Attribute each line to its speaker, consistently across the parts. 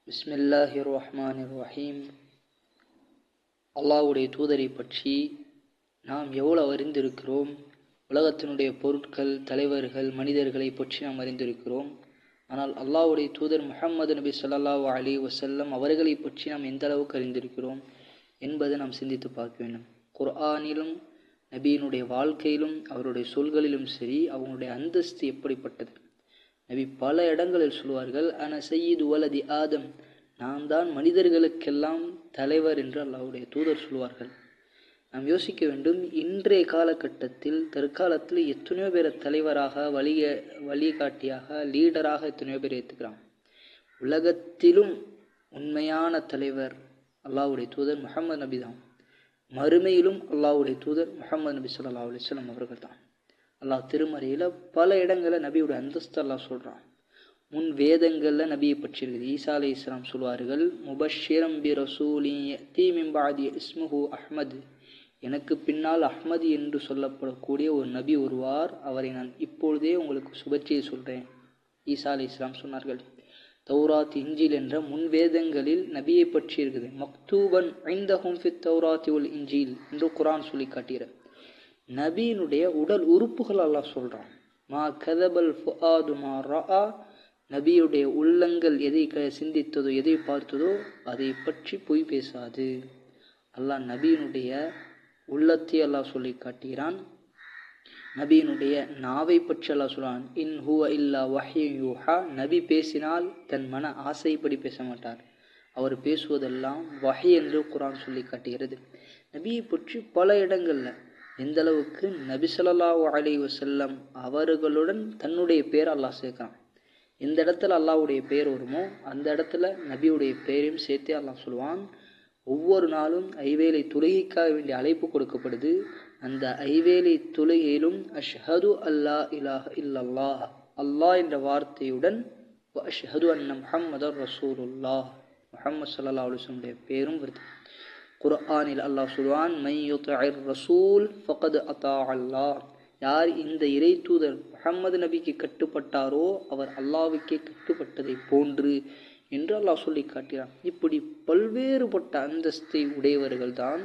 Speaker 1: பிஸ்மில்லாஹிர் ரஹ்மானிர் ரஹீம். அல்லாஹ்வுடைய தூதரை பற்றி நாம் எவ்வளவு அறிந்திருக்கிறோம்? உலகத்தினுடைய பொருட்கள், தலைவர்கள், மனிதர்களை பற்றி நாம் அறிந்திருக்கிறோம். ஆனால் அல்லாஹ்வுடைய தூதர் முஹம்மது நபி ஸல்லல்லாஹு அலைஹி வஸல்லம் அவர்களை பற்றி நாம் எந்த அளவுக்கு அறிந்திருக்கிறோம் என்பதை நாம் சிந்தித்து பார்க்க வேண்டும். குர்ஆனிலும் நபியினுடைய வாழ்க்கையிலும் அவருடைய சொல்களிலும் சரி, அவங்களுடைய அந்தஸ்து எப்படிப்பட்டது. நபி பல இடங்களில் சொல்வார்கள், அன சய்யிது வலதி ஆதம், நான் தான் மனிதர்களுக்கெல்லாம் தலைவர் என்று அல்லாஹ்வுடைய தூதர் சொல்வார்கள். நாம் யோசிக்க வேண்டும், இன்றைய காலகட்டத்தில் தற்காலத்தில் எத்தனையோ பேரை தலைவராக, வழிகாட்டியாக, லீடராக எத்தனையோ பேர் ஏற்றுக்கிறான். உலகத்திலும் உண்மையான தலைவர் அல்லாஹ்வுடைய தூதர் முஹம்மது நபி தான். மறுமையிலும் அல்லாஹ்வுடைய தூதர் முஹம்மது நபி ஸல்லல்லாஹு அலைஹி வஸல்லம் அவர்கள் தான். அல்லாஹ் திருமறையில் பல இடங்களில் நபியுடைய அந்தஸ்து அல்லாஹ் சொல்கிறான். முன் வேதங்களில் நபியை பற்றி இருக்குது. ஈசா அலைஹிஸ்ஸலாம் சொல்வார்கள், முபஷ்ஷிரம் பி ரசூலி யஅதி மின் பஅதி இஸ்முஹு அஹ்மது, எனக்கு பின்னால் அஹ்மது என்று சொல்லப்படக்கூடிய ஒரு நபி வருவார், அவரை நான் இப்பொழுதே உங்களுக்கு சுபச்சியை சொல்கிறேன். ஈசா அலைஹிஸ்ஸலாம் சொன்னார்கள். தௌராத், இஞ்சில் என்ற முன் வேதங்களில் நபியை பற்றி இருக்குது. மக்தூபன் ஐந்தஹும் ஃபித் தௌராத்தி வல் இஞ்சில் என்று குர்ஆன் சொல்லி காட்டுகிறார். நபியினுடைய உடல் உறுப்புகள் அல்லாஹ் சொல்கிறான். மா கதபல் ஃபுஆது மா ரஆ, நபியுடைய உள்ளங்கள் எதை சிந்தித்ததோ, எதை பார்த்ததோ அதை பற்றி பொய் பேசாது. அல்லாஹ் நபியினுடைய உள்ளத்தை அல்லாஹ் சொல்லி காட்டுகிறான். நபியினுடைய நாவை பற்றி அல்லாஹ் சொல்றான், இன் ஹுவ இல்லா வஹ்யு யூஹா, நபி பேசினால் தன் மன ஆசைப்படி பேச மாட்டார், அவர் பேசுவதெல்லாம் வஹி என்று குர்ஆன் சொல்லி காட்டுகிறது. நபியை பற்றி பல இடங்கள்ல எந்த அளவுக்கு நபி ஸல்லல்லாஹு அலைஹி வஸல்லம் அவர்களுடன் தன்னுடைய பேர் அல்லாஹ் சேர்க்கிறான். எந்த இடத்துல அல்லாஹ்வுடைய பெயர் வருமோ அந்த இடத்துல நபியுடைய பெயரையும் சேர்த்து அல்லாஹ் சொல்லுவான். ஒவ்வொரு நாளும் ஐவேளை தொழுகைக்காக வேண்டிய அழைப்பு கொடுக்கப்படுது. அந்த ஐவேளை தொழுகையிலும் அஷ்ஹது அல்லா இலாஹ இல்லல்லாஹ், அல்லாஹ் என்ற வார்த்தையுடன் அஷ்ஹது அன்ன முஹம்மதர் ரசூலுல்லாஹ், முஹம்மது ஸல்லல்லாஹு அலைஹி வஸல்லம் பேரும் வருது. குர்ஆனில் அல்லாஹ் சொல்வான், மை யுத்இர் ரசூல் ஃபகத் அதா அல்லாஹ், யார் இந்த இறை தூதர் முஹம்மது நபிக்கு கட்டுப்பட்டாரோ அவர் அல்லாஹ்வுக்கே கட்டுப்பட்டதை போன்று என்று அல்லாஹ் சொல்லி காட்டுகிறான். இப்படி பல்வேறுபட்ட அந்தஸ்தை உடையவர்கள் தான்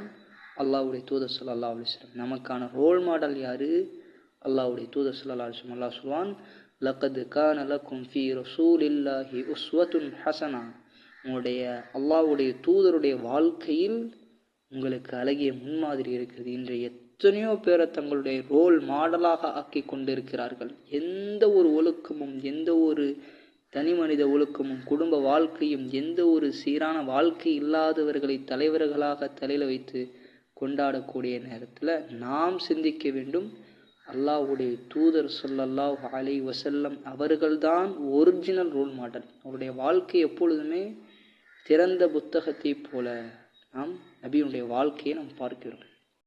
Speaker 1: அல்லாஹ்வுடைய தூதர் ஸல்லல்லாஹு அலைஹி வஸல்லம். நமக்கான ரோல் மாடல் யாரு? அல்லாஹ்வுடைய தூதர் ஸல்லல்லாஹு அலைஹி வஸல்லம். அல்லாஹ் சொல்வான், லகத் கான லக்கும் ஃபீ ரசூலில்லாஹி உஸ்வத்துன் ஹஸனா, உங்களுடைய அல்லாஹ்வுடைய தூதருடைய வாழ்க்கையில் உங்களுக்கு அழகிய முன்மாதிரி இருக்கிறது. இன்றைய எத்தனையோ பேரை தங்களுடைய ரோல் மாடலாக ஆக்கி கொண்டிருக்கிறார்கள். எந்த ஒரு ஒழுக்கமும், எந்த ஒரு தனி மனித ஒழுக்கமும், குடும்ப வாழ்க்கையும், எந்த ஒரு சீரான வாழ்க்கை இல்லாதவர்களை தலைவர்களாக தலையில் வைத்து கொண்டாடக்கூடிய நேரத்தில் நாம் சிந்திக்க வேண்டும், அல்லாஹ்வுடைய தூதர் ஸல்லல்லாஹு அலைஹி வஸல்லம் அவர்கள்தான் ஒரிஜினல் ரோல் மாடல். அவருடைய வாழ்க்கை எப்பொழுதுமே திறந்த புத்தகத்தை போல நாம் நபியினுடைய வாழ்க்கையை நாம் பார்க்கிறோம்.